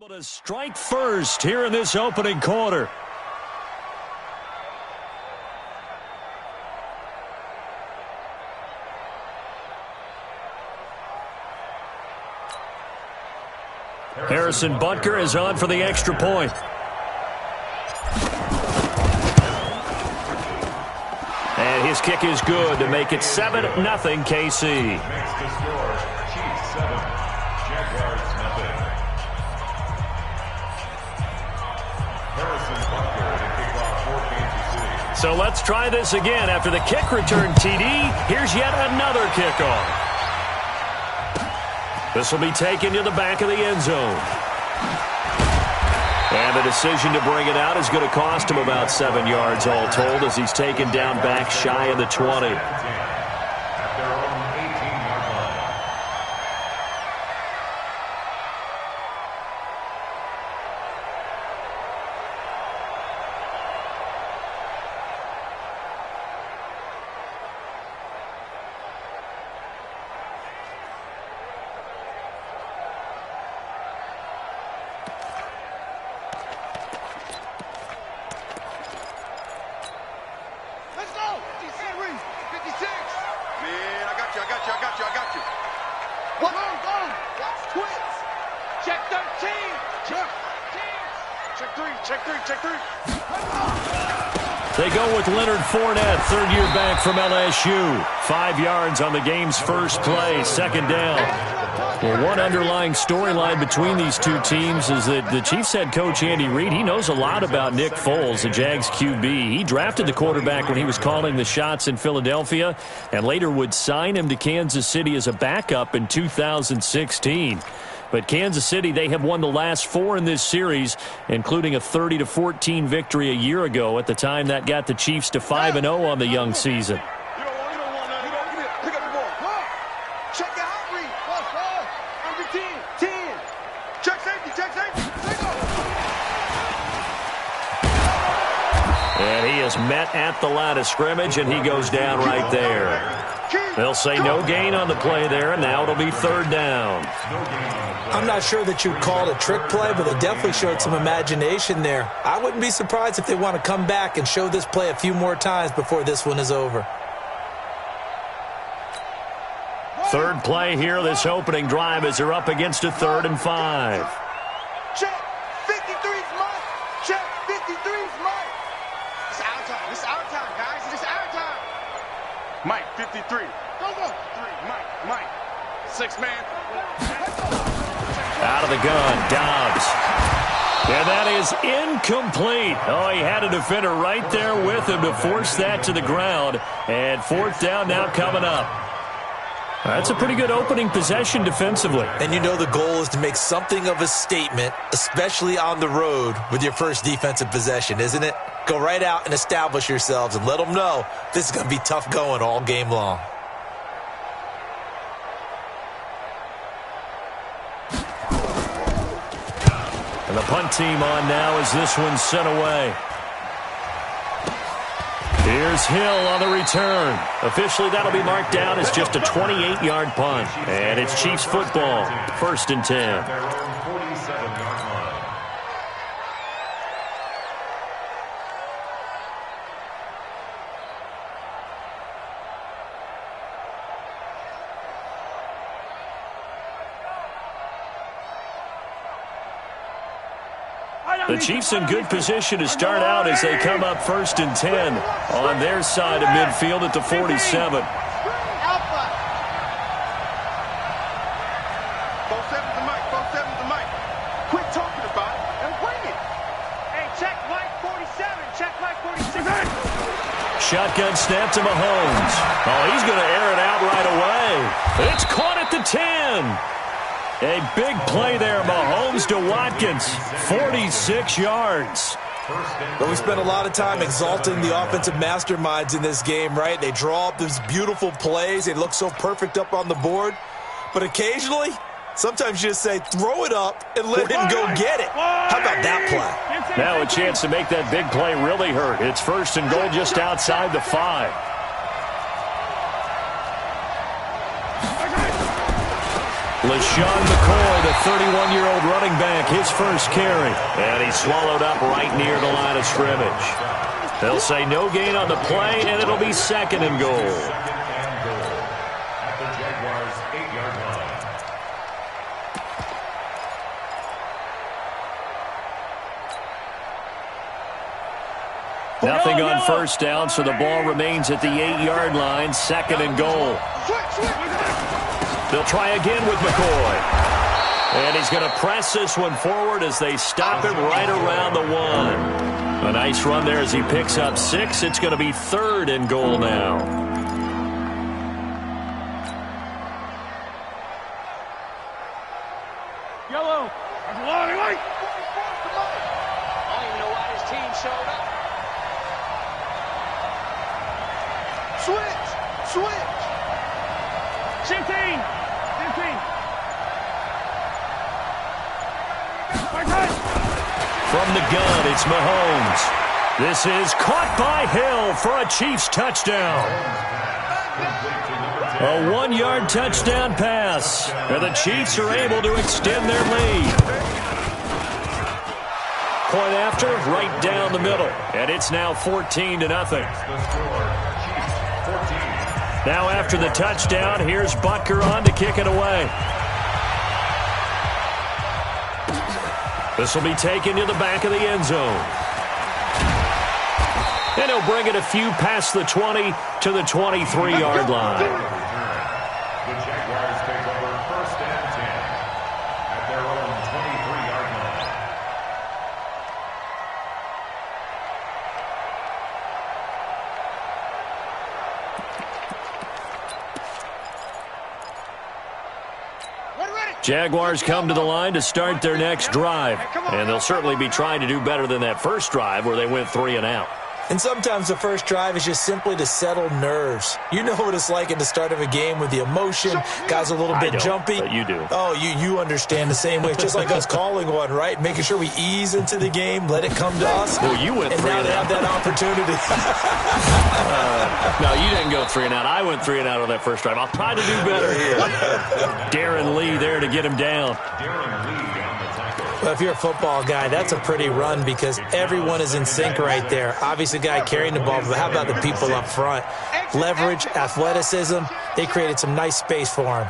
But a strike first here in this opening quarter. Harrison Butker is on for the extra point. And his kick is good to make it 7-0 KC. Makes the score Chiefs 7, Jaguars nothing. Harrison Butker to kick off for Kansas City. So let's try this again. After the kick return TD, here's yet another kickoff. This will be taken to the back of the end zone. And the decision to bring it out is going to cost him about 7 yards all told as he's taken down back shy of the 20. At their own 18-yard line. They go with Leonard Fournette, third-year back from LSU. 5 yards on the game's first play, second down. Well, one underlying storyline between these two teams is that the Chiefs head coach Andy Reid, he knows a lot about Nick Foles, the Jags QB. He drafted the quarterback when he was calling the shots in Philadelphia and later would sign him to Kansas City as a backup in 2016. But Kansas City, they have won the last 4 in this series, including a 30-14 victory a year ago at the time that got the Chiefs to 5-0 on the young season. And he is met at the line of scrimmage, and he goes down right there. They'll say no gain on the play there, and now it'll be third down. I'm not sure that you'd call it a trick play, but they definitely showed some imagination there. I wouldn't be surprised if they want to come back and show this play a few more times before this one is over. Third play here, this opening drive, as they're up against a 3rd and 5. Check. 53's mine. Check. 53's mine. It's our time. It's our time, guys. It's our time. Mike, 53. Go. 3. Mike. 6 man. Out of the gun, Dobbs. And that is incomplete. Oh, he had a defender right there with him to force that to the ground. And 4th down now coming up. That's a pretty good opening possession defensively. And you know the goal is to make something of a statement, especially on the road with your first defensive possession, isn't it? Go right out and establish yourselves and let them know this is going to be tough going all game long. And the punt team on now as this one's sent away. Here's Hill on the return. Officially, that'll be marked down as just a 28-yard punt. And it's Chiefs football, 1st and 10. At their own 47-yard line. The Chiefs in good position to start out as they come up 1st and 10 on their side of midfield at the 47. Alpha. 47's the mic. 47's the mic. Quit talking about it and bring it. Hey, check Mike 47. Check Mike 46. Shotgun snap to Mahomes. Oh, he's going to air it out right away. It's caught at the 10. A big play there, Mahomes to Watkins, 46 yards. But we spent a lot of time exalting the offensive masterminds in this game, right? They draw up these beautiful plays. They look so perfect up on the board. But occasionally, sometimes you just say, throw it up and let him go get it. How about that play? Now a chance to make that big play really hurt. It's 1st and goal just outside the 5. LaShawn McCoy, the 31-year-old running back, his first carry. And he's swallowed up right near the line of scrimmage. They'll say no gain on the play, and it'll be second and goal. At the Jaguars' 8-yard line. Nothing on first down, so the ball remains at the 8-yard line, second and goal. They'll try again with McCoy. And he's going to press this one forward as they stop him right around the 1. A nice run there as he picks up 6. It's going to be third and goal now. Yellow. I don't even know why his team showed up. Switch. 15. From the gun, it's Mahomes. This is caught by Hill for a Chiefs touchdown. A 1-yard touchdown pass. And the Chiefs are able to extend their lead. Point after, right down the middle. And it's now 14-0. Now after the touchdown, here's Butker on to kick it away. This will be taken to the back of the end zone. And he'll bring it a few past the 20 to the 23-yard line. The Jaguars take over first and 10 at their own 23-yard line. Jaguars come to the line to start their next drive. And they'll certainly be trying to do better than that first drive where they went 3 and out. And sometimes the first drive is just simply to settle nerves. You know what it's like at the start of a game with the emotion. Guys are a little bit jumpy. But you do. Oh, you understand the same way. It's just like us calling one, right? Making sure we ease into the game, let it come to us. Well, you went 3 and out. And now they have that opportunity. No, you didn't go 3 and out. I went 3 and out on that first drive. I'll try to do better here. Darren Lee there to get him down. Well, if you're a football guy, that's a pretty run because everyone is in sync right there. Obviously, the guy carrying the ball, but how about the people up front? Leverage, athleticism, they created some nice space for him.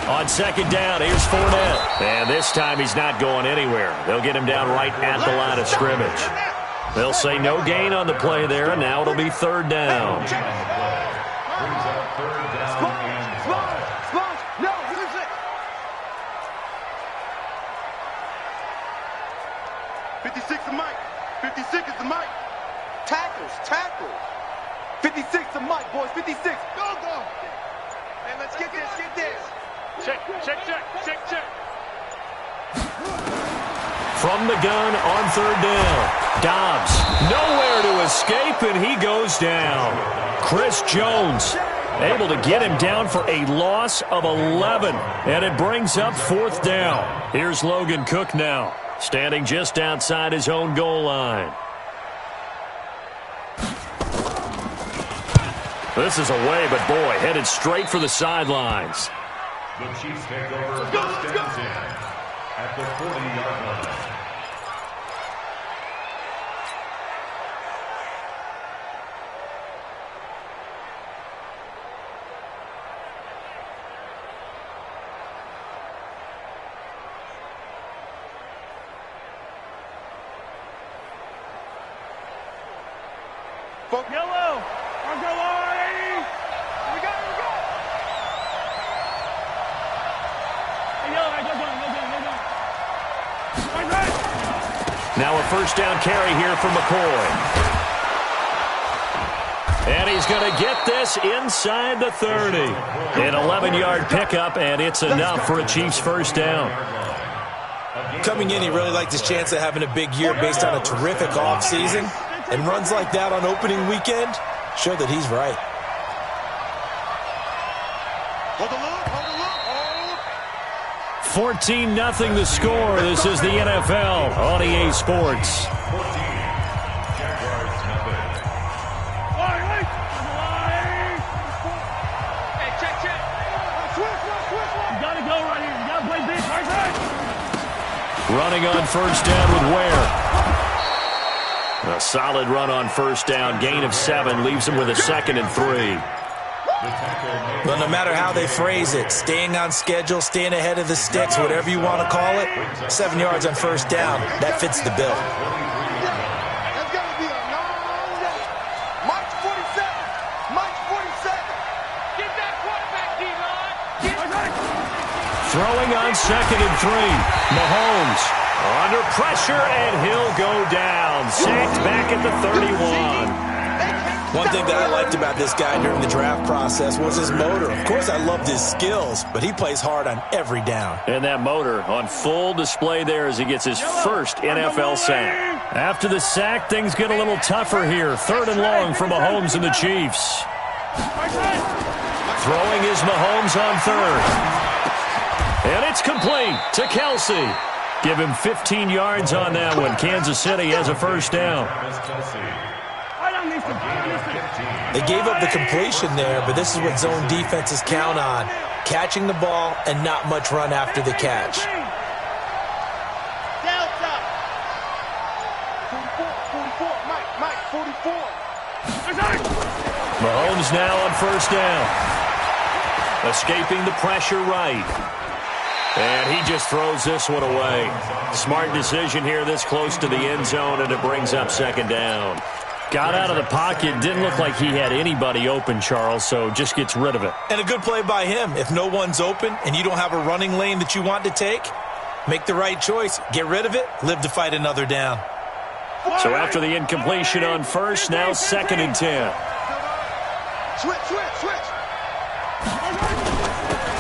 On second down, here's Fournette. And this time he's not going anywhere. They'll get him down right at the line of scrimmage. They'll say no gain on the play there, and now it'll be third down. Brings up third down and 56 to Mike. 56 is the Mike. Tackles. 56 to Mike, boys. 56. Go. Man, let's get this. Check. From the gun on third down. Dobbs nowhere to escape, and he goes down. Chris Jones able to get him down for a loss of 11. And it brings up fourth down. Here's Logan Cook now, standing just outside his own goal line. This is away, but boy, headed straight for the sidelines. The Chiefs take over first and 10 at the 40-yard line. Yellow. On goal line. We go. Now a first down carry here for McCoy. And he's going to get this inside the 30. An 11-yard pickup, and it's enough for a Chiefs first down. Coming in, he really liked his chance of having a big year based on a terrific offseason. And runs like that on opening weekend show that he's right. Hold the look. 14-0 the score. This is the NFL on EA Sports. Running on first down with Ware. A solid run on first down. Gain of 7 leaves him with a 2nd and 3. Well, no matter how they phrase it, staying on schedule, staying ahead of the sticks, whatever you want to call it, 7 yards on first down, that fits the bill. That's got to be a long day. March 47. March 47. Get that quarterback, D-line. Throwing on 2nd and 3. Mahomes under pressure, and he'll go down. Sacked back at the 31. One thing that I liked about this guy during the draft process was his motor. Of course, I loved his skills, but he plays hard on every down. And that motor on full display there as he gets his first NFL sack. After the sack, things get a little tougher here. 3rd and long for Mahomes and the Chiefs. Throwing is Mahomes on 3rd. And it's complete to Kelsey. Give him 15 yards on that one. Kansas City has a first down. They gave up the completion there, but this is what zone defenses count on. Catching the ball and not much run after the catch. Delta. 44, Mike, 44. Mahomes now on first down. Escaping the pressure right. And he just throws this one away. Smart decision here this close to the end zone, and it brings up 2nd down. Got out of the pocket. Didn't look like he had anybody open, Charles, so just gets rid of it. And a good play by him. If no one's open and you don't have a running lane that you want to take, make the right choice. Get rid of it. Live to fight another down. So after the incompletion on first, now 2nd and 10. Switch.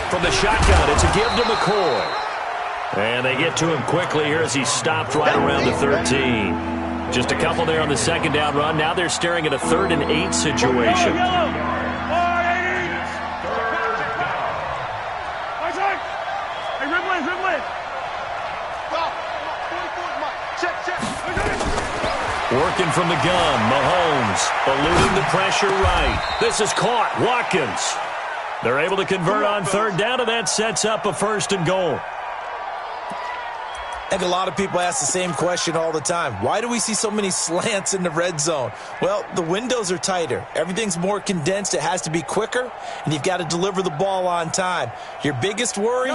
From the shotgun, it's a give to McCoy. And they get to him quickly here as he stopped right around the 13. Just a couple there on the 2nd down run. Now they're staring at a 3rd and 8 situation. Working from the gun, Mahomes eluding the pressure right. This is caught. Watkins. They're able to convert on 3rd down, and that sets up a 1st and goal. I think a lot of people ask the same question all the time. Why do we see so many slants in the red zone? Well, the windows are tighter. Everything's more condensed. It has to be quicker, and you've got to deliver the ball on time. Your biggest worry,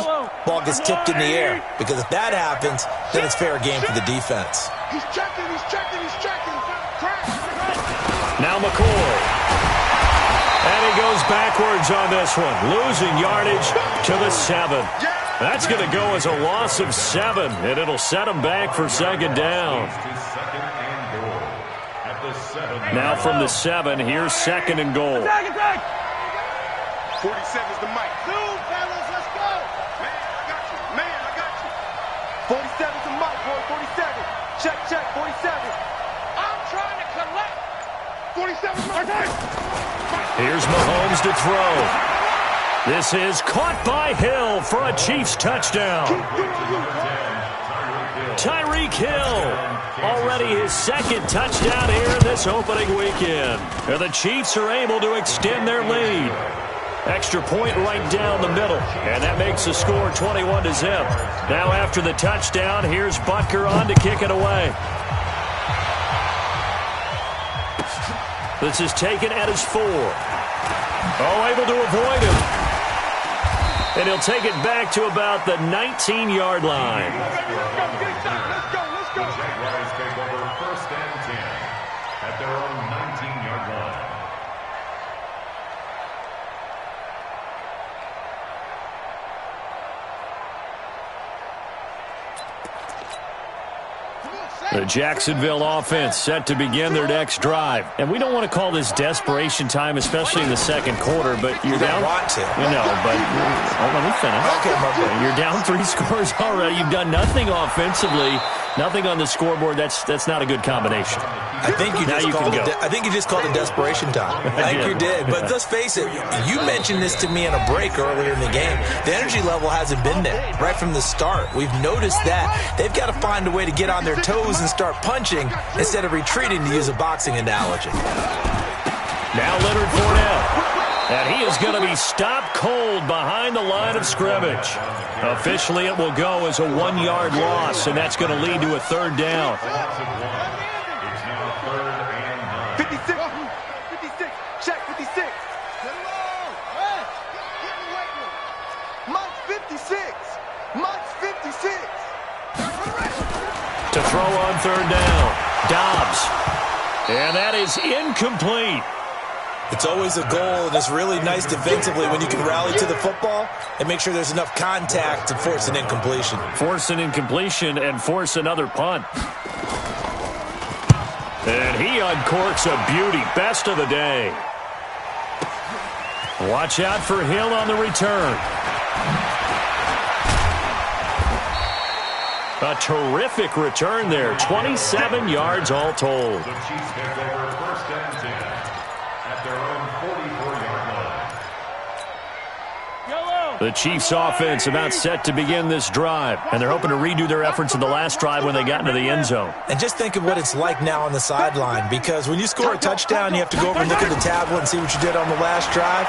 ball gets tipped in the air. Because if that happens, then it's fair game for the defense. He's checking. Now McCoy. And he goes backwards on this one. Losing yardage to the 7. That's going to go as a loss of 7, and it'll set him back for 2nd down. Now from the 7, here's 2nd and goal. 47's the mic. Dude, fellas, let's go. Man, I got you. 47's the mic, boy. 47. Check, 47. I'm trying to collect. 47's my time. Here's Mahomes to throw. This is caught by Hill for a Chiefs touchdown. Tyreek Hill, already his 2nd touchdown here in this opening weekend. And the Chiefs are able to extend their lead. Extra point right down the middle, and that makes the score 21-0. Now after the touchdown, here's Butker on to kick it away. This is taken at his 4. Oh, able to avoid him. And he'll take it back to about the 19-yard line. Let's go. The Jaguars take over 1st and 10 at their own 19-yard line. The Jacksonville offense set to begin their next drive. And we don't want to call this desperation time, especially in the 2nd quarter, but you're down. Want to. You know, but let me finish. Okay, you're down 3 scores already. You've done nothing offensively, nothing on the scoreboard. That's not a good combination. I think you just called it desperation time. I think you did. But let's face it, you mentioned this to me in a break earlier in the game. The energy level hasn't been there right from the start. We've noticed that. They've got to find a way to get on their toes and start punching instead of retreating, to use a boxing analogy. Now Leonard Fournette. And he is going to be stopped cold behind the line of scrimmage. Officially, it will go as a 1-yard loss, and that's going to lead to a third down. It's now 3rd and 9. 56. Check 56. Mike's 56. Mike's 56. To throw on third down. Dobbs. And that is incomplete. It's always a goal, and it's really nice defensively when you can rally to the football and make sure there's enough contact to force an incompletion. Force an incompletion and force another punt. And he uncorks a beauty. Best of the day. Watch out for Hill on the return. A terrific return there. 27 yards all told. The Chiefs take over 1st and 10 at their own 44-yard line. The Chiefs offense about set to begin this drive, and they're hoping to redo their efforts in the last drive when they got into the end zone. And just think of what it's like now on the sideline, because when you score a touchdown, you have to go over and look at the tablet and see what you did on the last drive.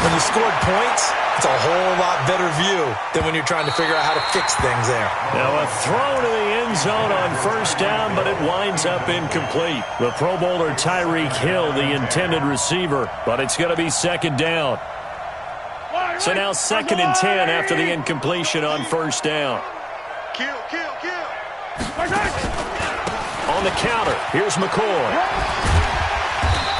When you scored points, it's a whole lot better view than when you're trying to figure out how to fix things there. Now a throw to the end zone on first down, but it winds up incomplete. The Pro Bowler Tyreek Hill, the intended receiver, but it's going to be second down. So now 2nd and 10 after the incompletion on first down. Kill. On the counter, here's McCoy.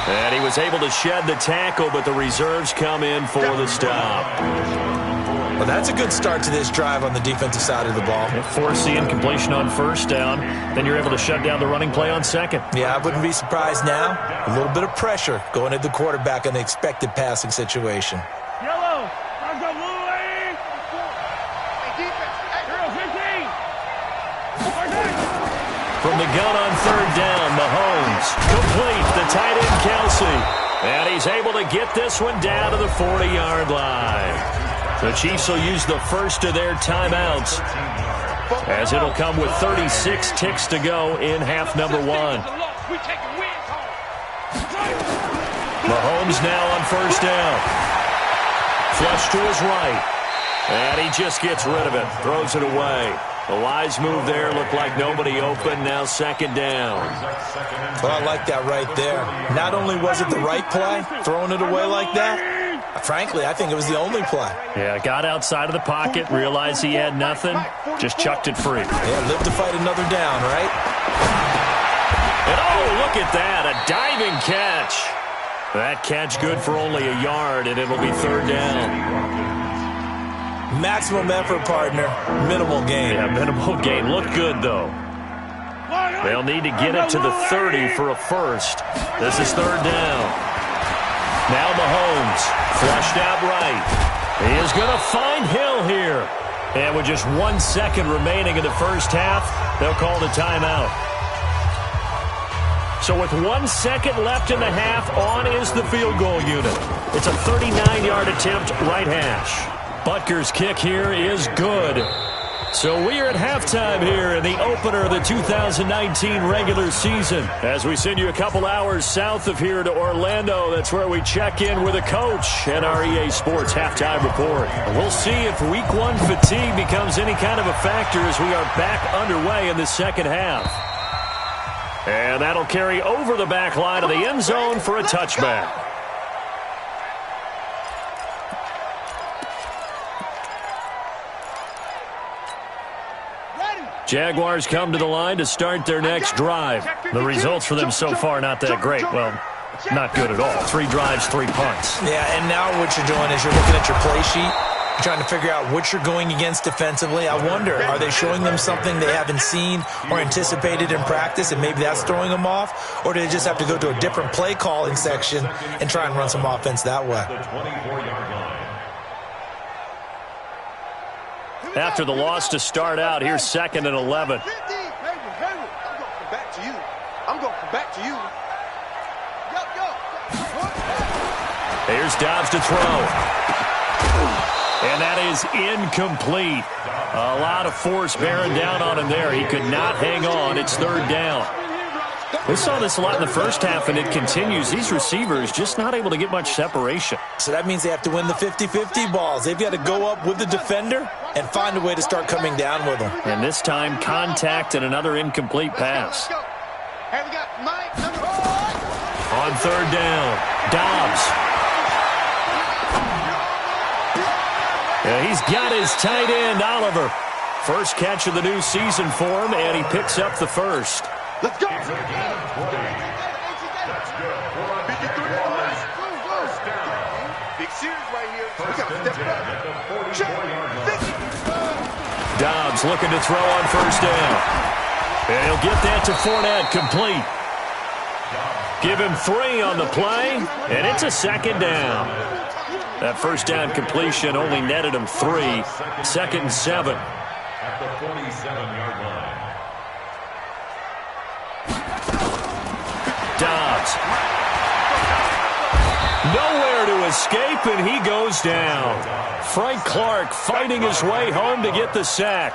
And he was able to shed the tackle, but the reserves come in for the stop. Well, that's a good start to this drive on the defensive side of the ball. Force the incompletion on first down, then you're able to shut down the running play on second. Yeah, I wouldn't be surprised now. A little bit of pressure going at the quarterback in the expected passing situation. Yellow, let's go, Louie! From the gun on third down, Mahomes complete the tight end Kelsey. And he's able to get this one down to the 40-yard line. The Chiefs will use the first of their timeouts, as it'll come with 36 ticks to go in half number 1. Mahomes now on first down. Flush to his right. And he just gets rid of it, throws it away. A wise move there. Looked like nobody open. Now second down. Well, I like that right there. Not only was it the right play, throwing it away like that, frankly, I think it was the only play. Yeah, got outside of the pocket, realized he had nothing, just chucked it free. Yeah, live to fight another down, right? And oh, look at that, a diving catch. That catch good for only a yard, and it'll be third down. Maximum effort, partner. Minimal gain. Yeah, minimal gain. Looked good, though. They'll need to get it to the 30 for a first. This is third down. Now Mahomes, flushed out right. He is going to find Hill here. And with just 1 second remaining in the first half, they'll call the timeout. So with 1 second left in the half, on is the field goal unit. It's a 39-yard attempt, right hash. Butker's kick here is good. So we are at halftime here in the opener of the 2019 regular season. As we send you a couple hours south of here to Orlando, that's where we check in with a coach and our EA Sports halftime report. We'll see if week 1 fatigue becomes any kind of a factor as we are back underway in the second half. And that'll carry over the back line of the end zone for a touchback. Jaguars come to the line to start their next drive. The results for them so far not that great. Well, not good at all. 3 drives, 3 punts. Yeah, and now what you're doing is you're looking at your play sheet. You're trying to figure out what you're going against defensively. I wonder, are they showing them something they haven't seen or anticipated in practice, and maybe that's throwing them off? Or do they just have to go to a different play calling section and try and run some offense that way? The 24-yard line. After the loss to start out, here's 2nd and 11. I'm going to come back to you. I'm going to come back to you. Here's Dobbs to throw. And that is incomplete. A lot of force bearing down on him there. He could not hang on. It's third down. We saw this a lot in the first half, and it continues. These receivers just not able to get much separation. So that means they have to win the 50-50 balls. They've got to go up with the defender and find a way to start coming down with them. And this time, contact and another incomplete pass. Hey, we got Mike, number 4. On third down, Dobbs. Yeah, he's got his tight end, Oliver. First catch of the new season for him, and he picks up the first. Let's go. Big series right here. We got to step up. Check. Dobbs looking to throw on first down. And he'll get that to Fournette, complete. Give him 3 on the play, and it's a second down. That first down completion only netted him 3. Second and 7. At the 47-yard line. Dobbs. Nowhere to escape, and he goes down. Frank Clark fighting his way home to get the sack.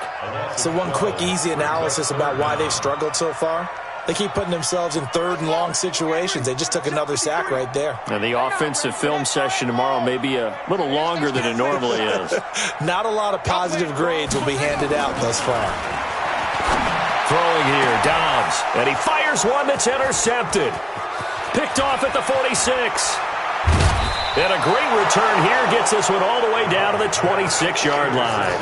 So one quick, easy analysis about why they've struggled so far. They keep putting themselves in third and long situations. They just took another sack right there. And the offensive film session tomorrow may be a little longer than it normally is. Not a lot of positive grades will be handed out thus far. Throwing here, Dobbs. And he fires one that's intercepted. Picked off at the 46. And a great return here gets this one all the way down to the 26-yard line.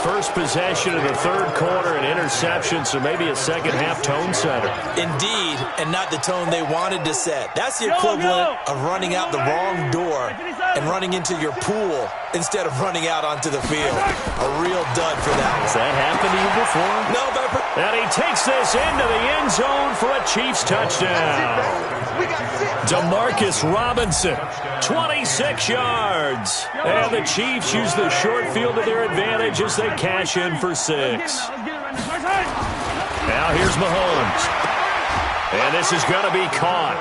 First possession of the third quarter, an interception, so maybe a second-half tone setter. Indeed, and not the tone they wanted to set. That's the equivalent of running out the wrong door and running into your pool instead of running out onto the field. A real dud for that one. Has that happened to you before? No, but... And he takes this into the end zone for a Chiefs touchdown. Demarcus Robinson, 26 yards. And the Chiefs use the short field to their advantage as they cash in for 6. Now here's Mahomes. And this is going to be caught.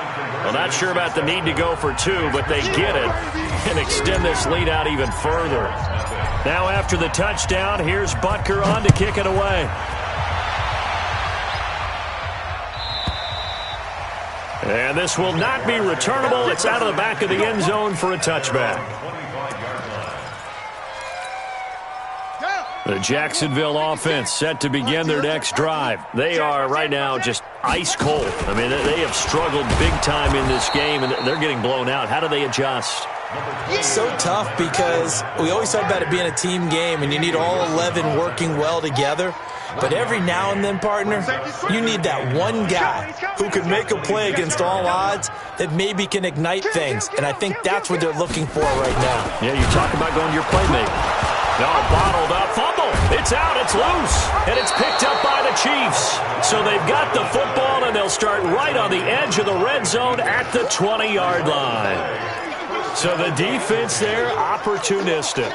Well, not sure about the need to go for 2, but they get it and extend this lead out even further. Now after the touchdown, here's Butker on to kick it away. And this will not be returnable. It's out of the back of the end zone for a touchback. The Jacksonville offense set to begin their next drive. They are right now just ice cold. I mean, they have struggled big time in this game, and they're getting blown out. How do they adjust? So tough because we always talk about it being a team game, and you need all 11 working well together. But every now and then, partner, you need that one guy who can make a play against all odds that maybe can ignite things. And I think that's what they're looking for right now. Yeah, you talk about going to your playmaker. No, bottled up, fumble. It's out, it's loose, and it's picked up by the Chiefs. So they've got the football, and they'll start right on the edge of the red zone at the 20-yard line. So the defense there, opportunistic.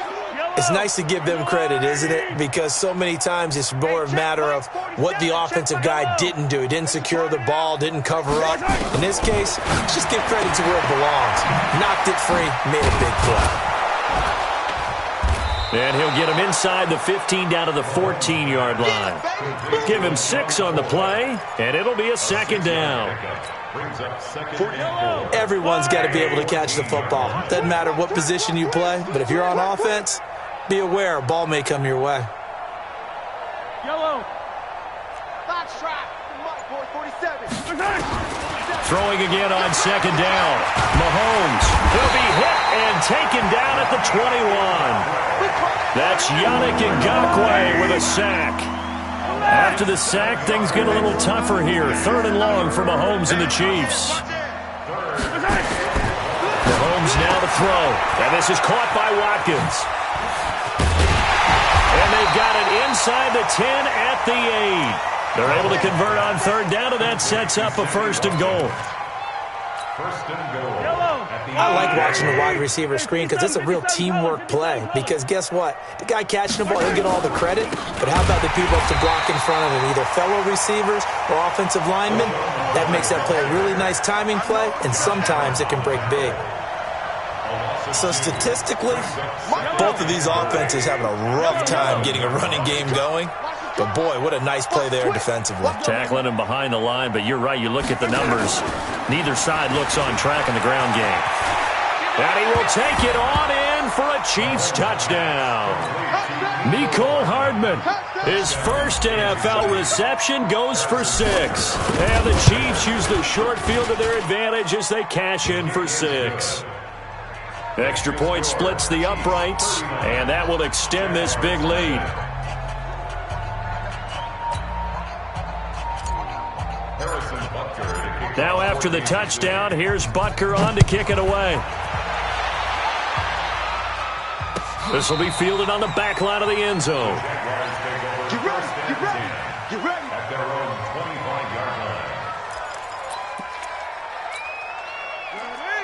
It's nice to give them credit, isn't it? Because so many times it's more a matter of what the offensive guy didn't do. He didn't secure the ball, didn't cover up. In this case, just give credit to where it belongs. Knocked it free, made a big play. And he'll get him inside the 15 down to the 14-yard line. Give him 6 on the play, and it'll be a second down. Everyone's got to be able to catch the football. Doesn't matter what position you play, but if you're on offense, be aware a ball may come your way. Yellow. Box trap. Mike, boy, 47. Throwing again on second down. Mahomes. He'll be hit and taken down at the 21. That's Yannick Ngakoue with a sack. After the sack, things get a little tougher here. Third and long for Mahomes and the Chiefs. Mahomes now to throw. And this is caught by Watkins. And they've got it inside the 10 at the 8. They're able to convert on third down, and that sets up a first and goal. I like watching the wide receiver screen because it's a real teamwork play. Because guess what? The guy catching the ball, he'll get all the credit. But how about the people up to block in front of him, either fellow receivers or offensive linemen? That makes that play a really nice timing play, and sometimes it can break big. So statistically, both of these offenses having a rough time getting a running game going. But, boy, what a nice play there defensively. Tackling him behind the line, but you're right. You look at the numbers. Neither side looks on track in the ground game. And he will take it on in for a Chiefs touchdown. Mecole Hardman, his first NFL reception, goes for 6. And the Chiefs use the short field to their advantage as they cash in for 6. Extra point splits the uprights, and that will extend this big lead. Now after the touchdown, here's Butker on to kick it away. This will be fielded on the back line of the end zone. Get ready, get ready, get ready. At their own 25-yard line.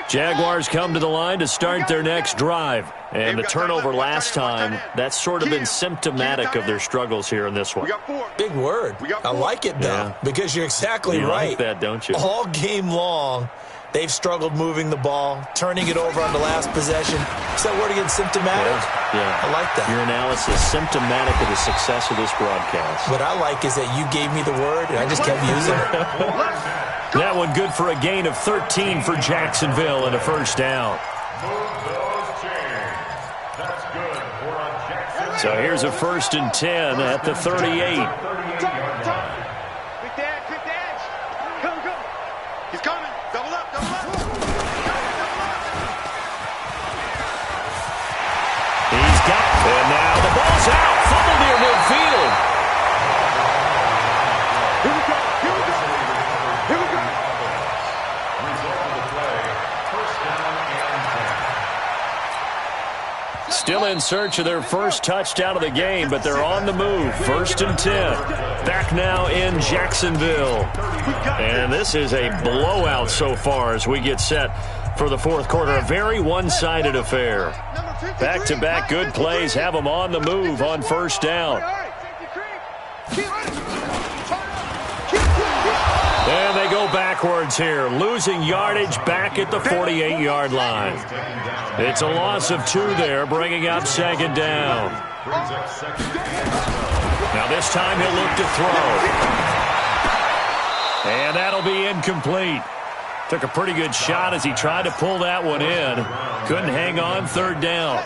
Jaguars come to the line to start their next drive. And the turnover last time, that's sort of been symptomatic of their struggles here in this one. Big word. I like it, though, because you're exactly right. You like that, don't you? All game long, they've struggled moving the ball, turning it over on the last possession. Is that word again, symptomatic? Yeah. I like that. Your analysis, symptomatic of the success of this broadcast. What I like is that you gave me the word, and I just kept using it. That one good for a gain of 13 for Jacksonville and a first down. So here's a 1st and 10 at the 38. Quick dash. Come. He's coming. Double up. He's got it. And now the ball's out. Fumble near midfield. Here we go. Result of the play, 1st down and 10. Still in search of their first touchdown of the game, but they're on the move. 1st and 10. Back now in Jacksonville. And this is a blowout so far as we get set for the fourth quarter. A very one-sided affair. Back-to-back good plays have them on the move on 1st down. And they go backwards here, losing yardage back at the 48-yard line. It's a loss of 2 there, bringing up 2nd down. Now this time he'll look to throw. And that'll be incomplete. Took a pretty good shot as he tried to pull that one in. Couldn't hang on 3rd down.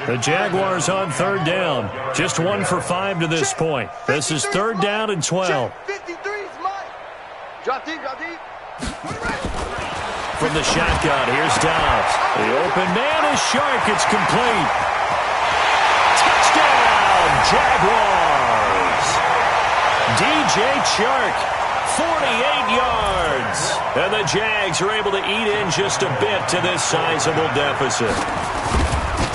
The Jaguars on 3rd down. Just 1 for 5 to this point. This is 3rd down and 12. Drop deep. From the shotgun, here's Dobbs. The open man is Shark. It's complete. Touchdown, Jaguars. DJ Chark, 48 yards. And the Jags are able to eat in just a bit to this sizable deficit.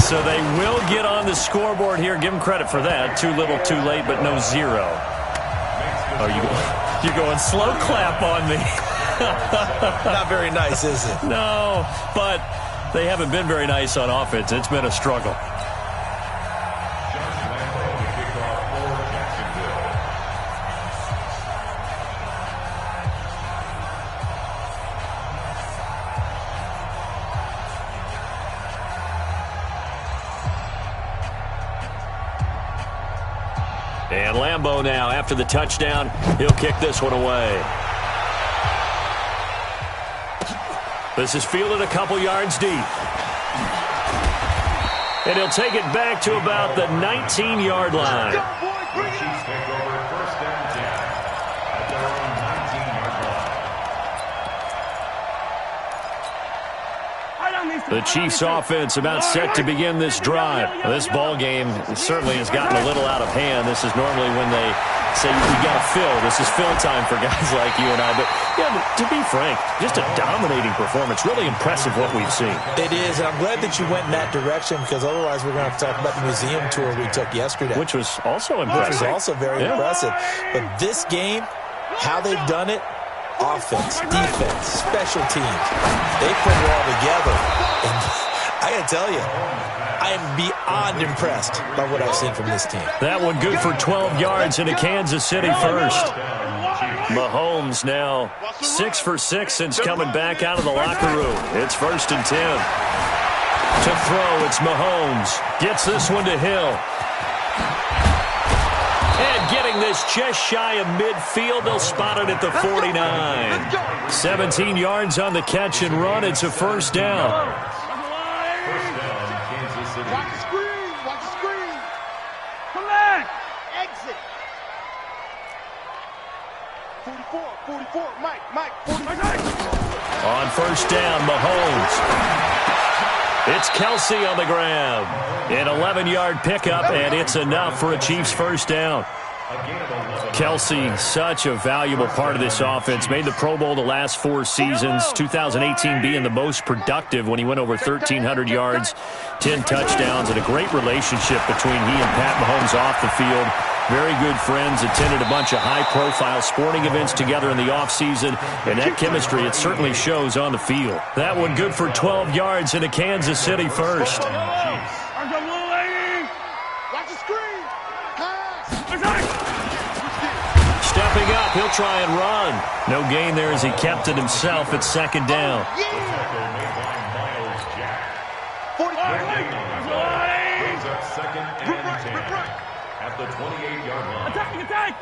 So they will get on the scoreboard here. Give them credit for that. Too little, too late, but no 0. Oh, you're going slow clap on me. Not very nice, is it? No, but they haven't been very nice on offense. It's been a struggle. And Lambeau now, after the touchdown, he'll kick this one away. This is fielded a couple yards deep. And he'll take it back to about the 19-yard line. The Chiefs offense about set to begin this drive. This ball game certainly has gotten a little out of hand. This is normally when they say we got to fill. This is fill time for guys like you and I. But yeah, to be frank, just a dominating performance. Really impressive what we've seen. It is, and I'm glad that you went in that direction because otherwise we're going to have to talk about the museum tour we took yesterday. Which was also impressive. Which was also very impressive. But this game, how they've done it, offense, defense, special teams, they put it all together. And I got to tell you, I am beyond impressed by what I've seen from this team. That one good for 12 yards into Kansas City first. Mahomes now 6 for 6 since coming back out of the locker room. It's 1st and 10. To throw, it's Mahomes. Gets this one to Hill. And getting this just shy of midfield, they'll spot it at the 49. 17 yards on the catch and run. It's a first down. First down, Kansas City. Watch the screen. Watch the screen. Come back. Exit. 44, Mike, 44. On first down, Mahomes. It's Kelsey on the grab. An 11-yard pickup, and it's enough for a Chiefs first down. Kelsey, such a valuable part of this offense. Made the Pro Bowl the last 4 seasons. 2018 being the most productive when he went over 1,300 yards, 10 touchdowns, and a great relationship between he and Pat Mahomes off the field. Very good friends, attended a bunch of high-profile sporting events together in the offseason, and that chemistry, it certainly shows on the field. That one good for 12 yards into Kansas City first. Stepping up, he'll try and run. No gain there as he kept it himself at second down. Brings up second and 10 at the 28-yard line. Attack!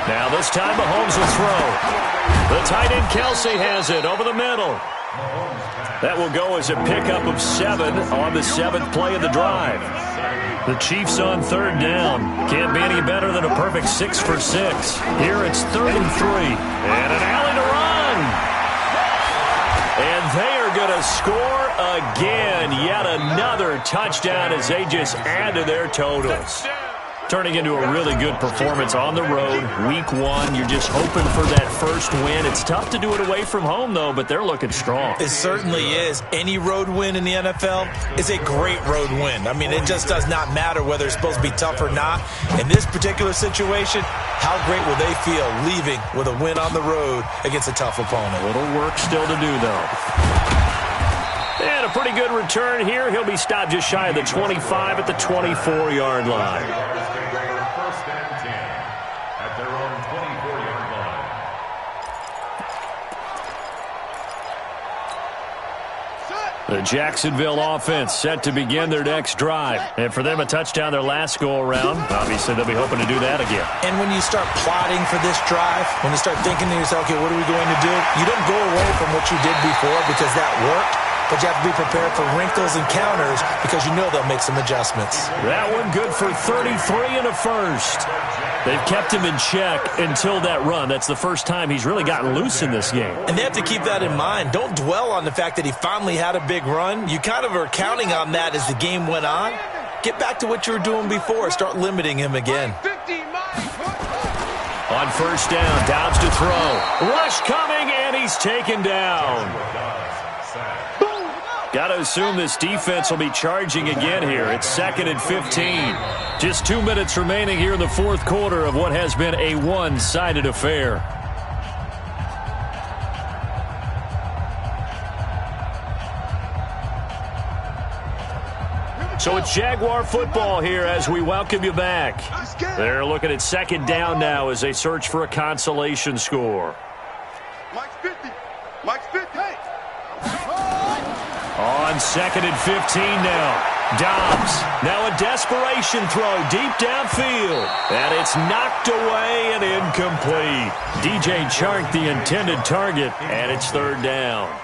Now this time Mahomes will throw. The tight end Kelsey has it over the middle. That will go as a pickup of 7 on the 7th play of the drive. The Chiefs on third down. Can't be any better than a perfect 6 for 6. Here it's 3rd and 3. And an alley to run. And they are going to score again. Yet another touchdown as they just add to their totals. Turning into a really good performance on the road. Week 1, you're just hoping for that first win. It's tough to do it away from home, though, but they're looking strong. It certainly is. Any road win in the NFL is a great road win. I mean, it just does not matter whether it's supposed to be tough or not. In this particular situation, how great will they feel leaving with a win on the road against a tough opponent? A little work still to do, though. And a pretty good return here. He'll be stopped just shy of the 25 at the 24-yard line. First and 10 at their own 24-yard line. The Jacksonville offense set to begin their next drive. And for them, a touchdown their last go-around. Obviously, they'll be hoping to do that again. And when you start plotting for this drive, when you start thinking to yourself, okay, what are we going to do? You don't go away from what you did before because that worked. But you have to be prepared for wrinkles and counters because you know they'll make some adjustments. That one good for 33 and a first. They've kept him in check until that run. That's the first time he's really gotten loose in this game. And they have to keep that in mind. Don't dwell on the fact that he finally had a big run. You kind of are counting on that as the game went on. Get back to what you were doing before. Start limiting him again. On first down, Dobbs to throw. Rush coming, and he's taken down. Got to assume this defense will be charging again here. It's 2nd and 15. Just 2 minutes remaining here in the fourth quarter of what has been a one-sided affair. So it's Jaguar football here as we welcome you back. They're looking at second down now as they search for a consolation score. Mike's 50. Mike's 50. Hey. On 2nd and 15 now. Dobbs. Now a desperation throw deep downfield. And it's knocked away and incomplete. DJ Chark, the intended target, and it's 3rd down.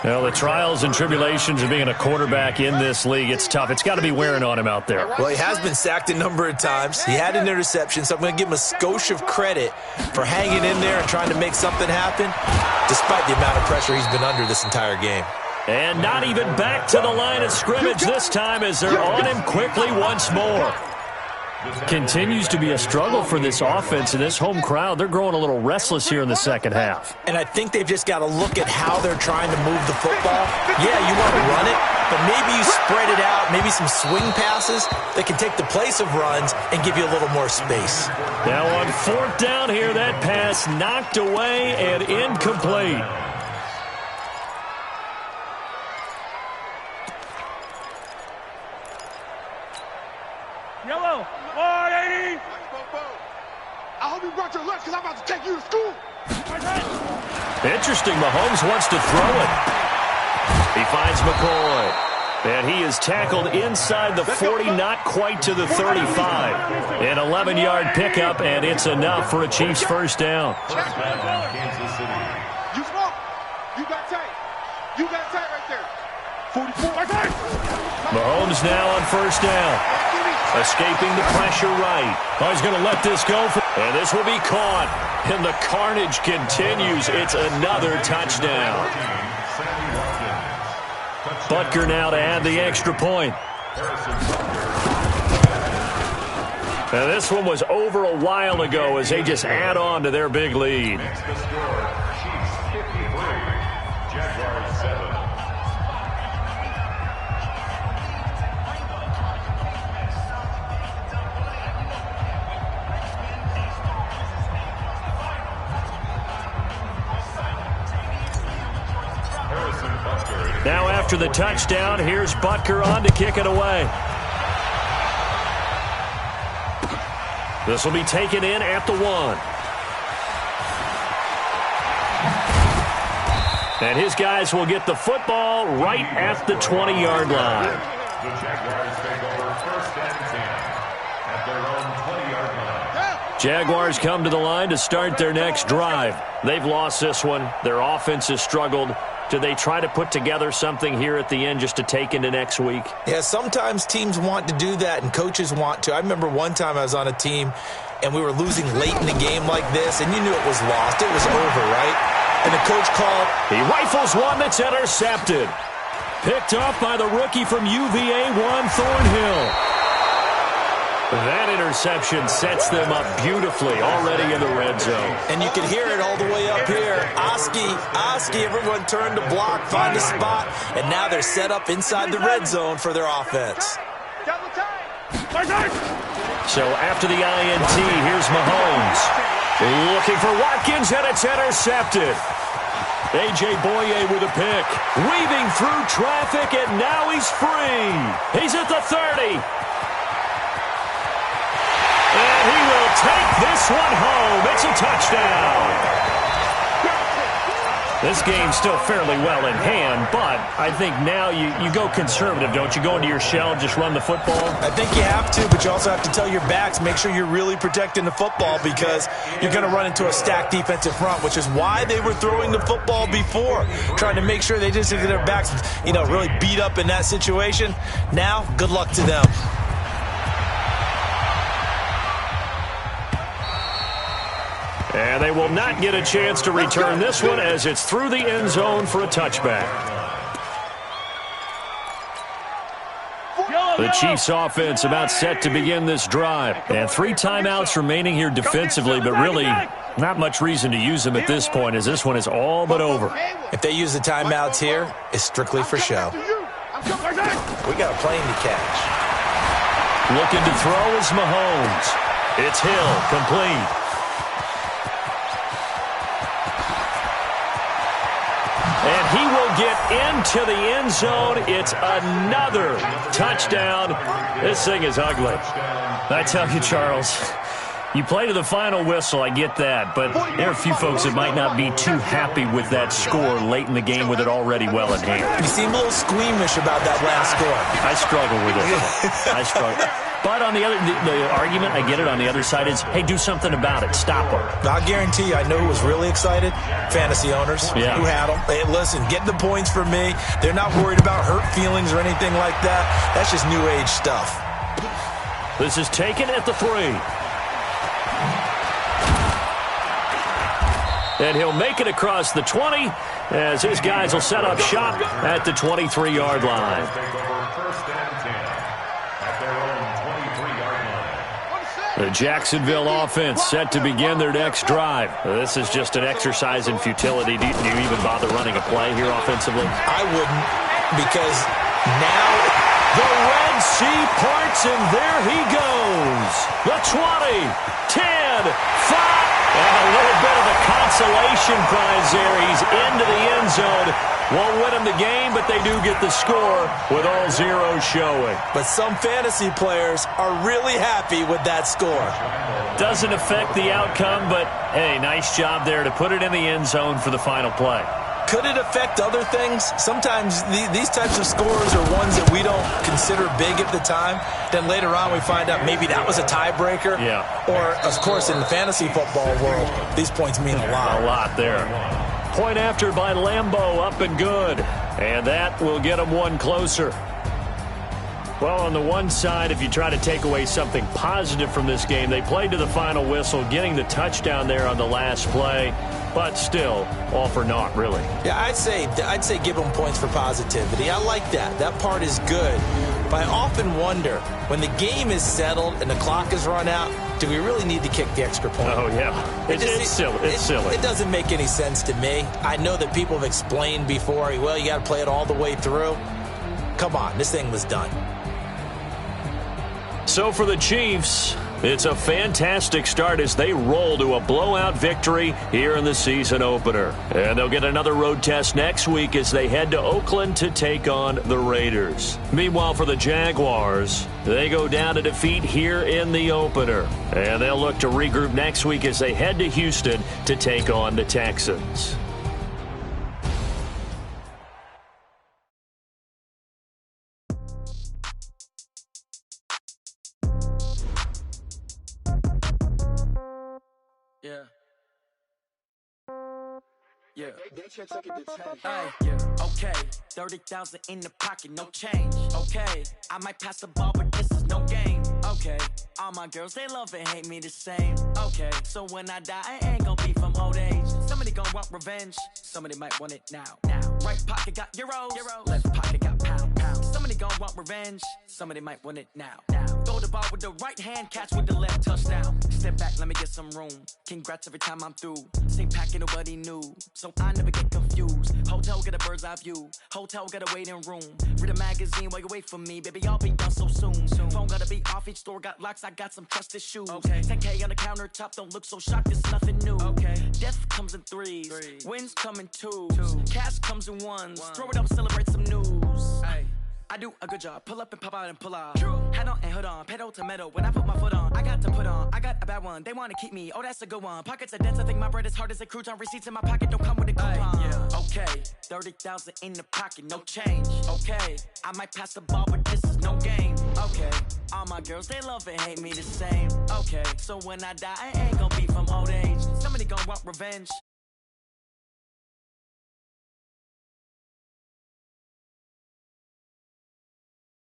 Well, the trials and tribulations of being a quarterback in this league, it's tough. It's got to be wearing on him out there. Well, he has been sacked a number of times. He had an interception, so I'm going to give him a skosh of credit for hanging in there and trying to make something happen, despite the amount of pressure he's been under this entire game. And not even back to the line of scrimmage this time as they're on him quickly once more. Continues to be a struggle for this offense and this home crowd. They're growing a little restless here in the second half. And I think they've just got to look at how they're trying to move the football. Yeah, you want to run it, but maybe you spread it out, maybe some swing passes that can take the place of runs and give you a little more space. Now on 4th down here, that pass knocked away and incomplete. Yellow. 180. I hope you brought your lunch because I'm about to take you to school. Interesting. Mahomes wants to throw it. He finds McCoy. And he is tackled inside the 40, not quite to the 35. An 11-yard pickup, and it's enough for a Chiefs first down. Kansas City. You smoke. You got tight. You got tight right there. 44. Mahomes now on first down. Escaping the pressure right. Oh, he's going to let this go. And this will be caught. And the carnage continues. It's another touchdown. Butker now to add the extra point. Now this one was over a while ago as they just add on to their big lead. Makes the score, Chiefs 53, Jaguars 7. Now after the touchdown, here's Butker on to kick it away. This will be taken in at the 1. And his guys will get the football right at the 20-yard line. The Jaguars take over first and 10 at their own 20-yard line. Jaguars come to the line to start their next drive. They've lost this one. Their offense has struggled. Do they try to put together something here at the end just to take into next week? Yeah, sometimes teams want to do that and coaches want to. I remember one time I was on a team and we were losing late in the game like this, and you knew it was lost. It was over, right? And the coach called. He rifles one that's intercepted. Picked off by the rookie from UVA, Juan Thornhill. That interception sets them up beautifully already in the red zone. And you can hear it all the way up here. Oski, everyone turned to block, find a spot, and now they're set up inside the red zone for their offense. So after the INT, here's Mahomes. Looking for Watkins, and it's intercepted. A.J. Boye with a pick. Weaving through traffic, and now he's free. He's at the 30. And he will take this one home. It's a touchdown. This game's still fairly well in hand, but I think now you go conservative, don't you? Go into your shell, just run the football? I think you have to, but you also have to tell your backs, make sure you're really protecting the football because you're going to run into a stacked defensive front, which is why they were throwing the football before, trying to make sure they just get their backs, really beat up in that situation. Now, good luck to them. And they will not get a chance to return this one as it's through the end zone for a touchback. The Chiefs offense about set to begin this drive. And 3 timeouts remaining here defensively, but really not much reason to use them at this point as this one is all but over. If they use the timeouts here, it's strictly for show. We got a plane to catch. Looking to throw is Mahomes. It's Hill, complete. And he will get into the end zone. It's another touchdown. This thing is ugly. I tell you, Charles, you play to the final whistle, I get that, but there are a few folks that might not be too happy with that score late in the game with it already well in hand. You seem a little squeamish about that last score. I struggle with it. I struggle. But on the other, the argument, I get it, on the other side is, hey, do something about it. Stop them. I'll guarantee you, I know who was really excited. Fantasy owners who had them. Hey, listen, get the points for me. They're not worried about hurt feelings or anything like that. That's just new age stuff. This is taken at the 3. And he'll make it across the 20 as his guys will set up shop at the 23-yard line. The Jacksonville offense set to begin their next drive. This is just an exercise in futility. Do you even bother running a play here offensively? I wouldn't, because now the Red Sea parts, and there he goes. The 20, 10, 5. And a little bit of a consolation prize there. He's into the end zone. Won't win them the game, but they do get the score with all zeros showing. But some fantasy players are really happy with that score. Doesn't affect the outcome, but, hey, nice job there to put it in the end zone for the final play. Could it affect other things? Sometimes these types of scores are ones that we don't consider big at the time. Then later on we find out maybe that was a tiebreaker. Yeah. Or, of course, in the fantasy football world, these points mean a lot. A lot there. Point after by Lambeau, up and good. And that will get them one closer. Well, on the one side, if you try to take away something positive from this game, they played to the final whistle, getting the touchdown there on the last play. But still, all for naught, really. Yeah, I'd say give them points for positivity. I like that. That part is good. But I often wonder, when the game is settled and the clock is run out, do we really need to kick the extra point? Oh, yeah. It's silly. It's silly. It doesn't make any sense to me. I know that people have explained before, well, you got to play it all the way through. Come on, this thing was done. So for the Chiefs, it's a fantastic start as they roll to a blowout victory here in the season opener. And they'll get another road test next week as they head to Oakland to take on the Raiders. Meanwhile, for the Jaguars, they go down to defeat here in the opener. And they'll look to regroup next week as they head to Houston to take on the Texans. Yeah. Hey, yeah. Okay. 30,000 in the pocket, no change. Okay. I might pass the ball, but this is no game. Okay. All my girls, they love and hate me the same. Okay. So when I die, I ain't gonna be from old age. Somebody gonna want revenge. Somebody might want it now. Right pocket got euros. Left pocket got pounds. Somebody gonna want revenge. Somebody might want it now. Throw the ball with the right hand, catch with the left, touchdown. Step back, let me get some room. Congrats every time I'm through. Same packet, nobody knew. So I never get confused. Hotel get a bird's eye view. Hotel got a waiting room. Read a magazine while you wait for me. Baby, I'll be done so soon. Phone gotta be off, each store got locks. I got some trusted shoes. 10K on the countertop, don't look so shocked, it's nothing new. Death comes in threes. Wins come in twos. Cash comes in ones. Throw it up, celebrate some news. I do a good job. Pull up and pop out and pull out. Head on and hood on. Pedal to metal. When I put my foot on, I got to put on. I got a bad one. They want to keep me. Oh, that's a good one. Pockets are dense. I think my bread is hard as a crouton. Receipts in my pocket don't come with a coupon. Okay. 30,000 in the pocket. No change. Okay. I might pass the ball, but this is no game. Okay. All my girls, they love and hate me the same. Okay. So when I die, I ain't gonna be from old age. Somebody gonna want revenge.